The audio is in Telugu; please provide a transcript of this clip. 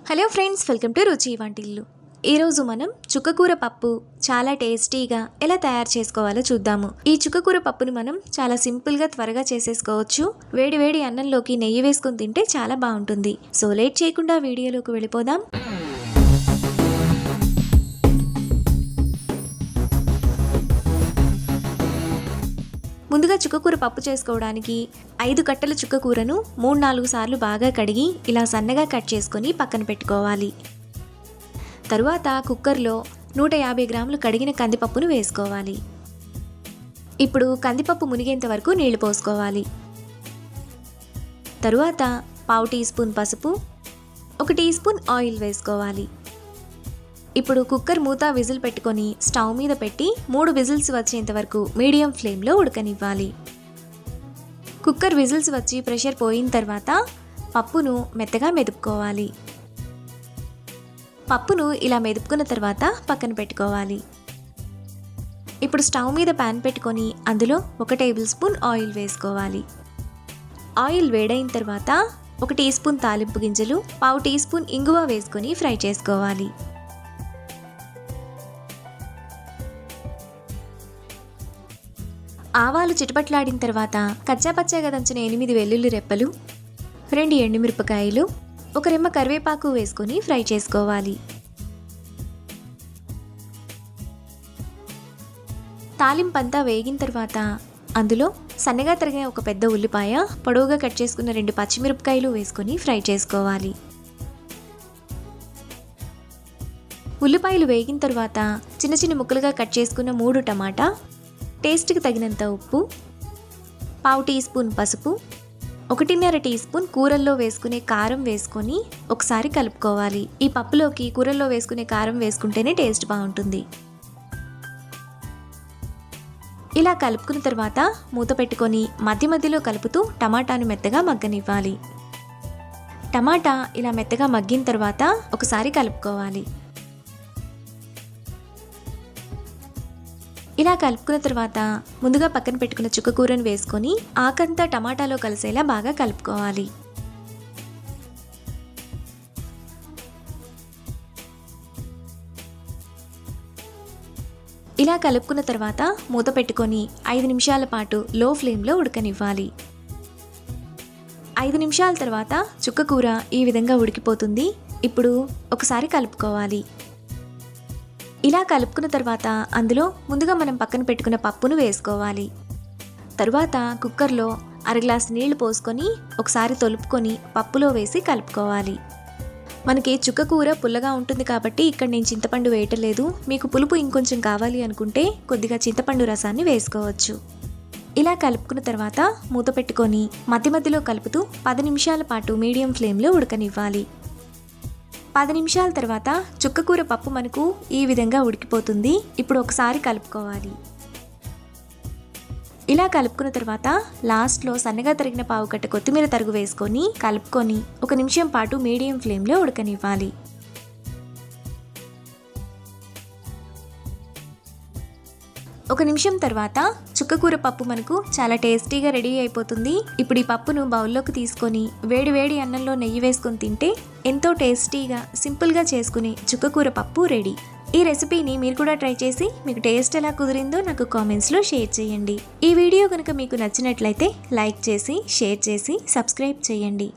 హలో ఫ్రెండ్స్, వెల్కమ్ టు రుచి వంటిల్లు. ఈరోజు మనం చుక్కకూర పప్పు చాలా టేస్టీగా ఎలా తయారు చేసుకోవాలో చూద్దాము. ఈ చుక్కకూర పప్పుని మనం చాలా సింపుల్గా త్వరగా చేసేసుకోవచ్చు. వేడి వేడి అన్నంలోకి నెయ్యి వేసుకొని తింటే చాలా బాగుంటుంది. సో లేట్ చేయకుండా వీడియోలోకి వెళ్ళిపోదాం. ముందుగా చుక్కకూర పప్పు చేసుకోవడానికి 5 కట్టల చుక్కకూరను 3-4 సార్లు బాగా కడిగి ఇలా సన్నగా కట్ చేసుకొని పక్కన పెట్టుకోవాలి. తరువాత కుక్కర్లో 150 గ్రాములు కడిగిన కందిపప్పును వేసుకోవాలి. ఇప్పుడు కందిపప్పు మునిగేంత వరకు నీళ్లు పోసుకోవాలి. తరువాత 1/2 టీ స్పూన్ పసుపు, 1 టీ స్పూన్ ఆయిల్ వేసుకోవాలి. ఇప్పుడు కుక్కర్ మూత విజిల్ పెట్టుకొని స్టవ్ మీద పెట్టి 3 విజిల్స్ వచ్చేంత వరకు మీడియం ఫ్లేమ్లో ఉడకనివ్వాలి. కుక్కర్ విజిల్స్ వచ్చి ప్రెషర్ పోయిన తర్వాత పప్పును మెత్తగా మెదుపుకోవాలి. పప్పును ఇలా మెదుపుకున్న తర్వాత పక్కన పెట్టుకోవాలి. ఇప్పుడు స్టవ్ మీద ప్యాన్ పెట్టుకొని అందులో 1 టేబుల్ స్పూన్ ఆయిల్ వేసుకోవాలి. ఆయిల్ వేడైన తర్వాత 1 టీ స్పూన్ తాలింపు గింజలు, 1/2 టీ స్పూన్ ఇంగువ వేసుకొని ఫ్రై చేసుకోవాలి. ఆవాలు చిటపట్లాడిన తర్వాత కచ్చాపచ్చాగా దంచిన 8 వెల్లుల్లి రెప్పలు, 2 ఎండుమిరపకాయలు, 1 రెమ్మ కరివేపాకు వేసుకొని ఫ్రై చేసుకోవాలి. తాలింపంతా వేగిన తర్వాత అందులో సన్నగా తరిగిన 1 పెద్ద ఉల్లిపాయ, పొడవుగా కట్ చేసుకున్న 2 పచ్చిమిరపకాయలు వేసుకొని ఫ్రై చేసుకోవాలి. ఉల్లిపాయలు వేగిన తర్వాత చిన్న చిన్న ముక్కలుగా కట్ చేసుకున్న 3 టమాటా, టేస్ట్కి తగినంత ఉప్పు, 1/2 టీ స్పూన్ పసుపు, 1.5 టీ స్పూన్ కూరల్లో వేసుకునే కారం వేసుకొని ఒకసారి కలుపుకోవాలి. ఈ పప్పులోకి కూరల్లో వేసుకునే కారం వేసుకుంటేనే టేస్ట్ బాగుంటుంది. ఇలా కలుపుకున్న తర్వాత మూత పెట్టుకొని మధ్య మధ్యలో కలుపుతూ టమాటాను మెత్తగా మగ్గనివ్వాలి. టమాటా ఇలా మెత్తగా మగ్గిన తర్వాత ఒకసారి కలుపుకోవాలి. ఇలా కలుపుకున్న తర్వాత ముందుగా పక్కన పెట్టుకున్న చుక్కకూరను వేసుకొని ఆకంతా టమాటాలో కలిసేలా బాగా కలుపుకోవాలి. ఇలా కలుపుకున్న తర్వాత మూత పెట్టుకొని 5 నిమిషాల పాటు లో ఫ్లేమ్లో ఉడకనివ్వాలి. 5 నిమిషాల తర్వాత చుక్కకూర ఈ విధంగా ఉడికిపోతుంది. ఇప్పుడు ఒకసారి కలుపుకోవాలి. ఇలా కలుపుకున్న తర్వాత అందులో ముందుగా మనం పక్కన పెట్టుకున్న పప్పును వేసుకోవాలి. తరువాత కుక్కర్లో 1/2 గ్లాసు నీళ్లు పోసుకొని ఒకసారి తొలుపుకొని పప్పులో వేసి కలుపుకోవాలి. మనకి చుక్కకూర పుల్లగా ఉంటుంది కాబట్టి ఇక్కడ నేను చింతపండు వేయటలేదు. మీకు పులుపు ఇంకొంచెం కావాలి అనుకుంటే కొద్దిగా చింతపండు రసాన్ని వేసుకోవచ్చు. ఇలా కలుపుకున్న తర్వాత మూత పెట్టుకొని మధ్య మధ్యలో కలుపుతూ 10 నిమిషాల పాటు మీడియం ఫ్లేమ్లో ఉడకనివ్వాలి. 10 నిమిషాల తర్వాత చుక్కకూర పప్పు మనకు ఈ విధంగా ఉడికిపోతుంది. ఇప్పుడు ఒకసారి కలుపుకోవాలి. ఇలా కలుపుకున్న తర్వాత లాస్ట్లో సన్నగా తరిగిన 1/4 కట్ట కొత్తిమీర తరుగు వేసుకొని కలుపుకొని 1 నిమిషం పాటు మీడియం ఫ్లేమ్లో ఉడకనివ్వాలి. 1 నిమిషం తర్వాత చుక్కకూర పప్పు మనకు చాలా టేస్టీగా రెడీ అయిపోతుంది. ఇప్పుడు ఈ పప్పును బౌల్లోకి తీసుకొని వేడి వేడి అన్నంలో నెయ్యి వేసుకొని తింటే ఎంతో టేస్టీగా సింపుల్గా చేసుకునే చుక్కకూర పప్పు రెడీ. ఈ రెసిపీని మీరు కూడా ట్రై చేసి మీకు టేస్ట్ ఎలా కుదిరిందో నాకు కామెంట్స్లో షేర్ చేయండి. ఈ వీడియో కనుక మీకు నచ్చినట్లయితే లైక్ చేసి, షేర్ చేసి, సబ్స్క్రైబ్ చేయండి.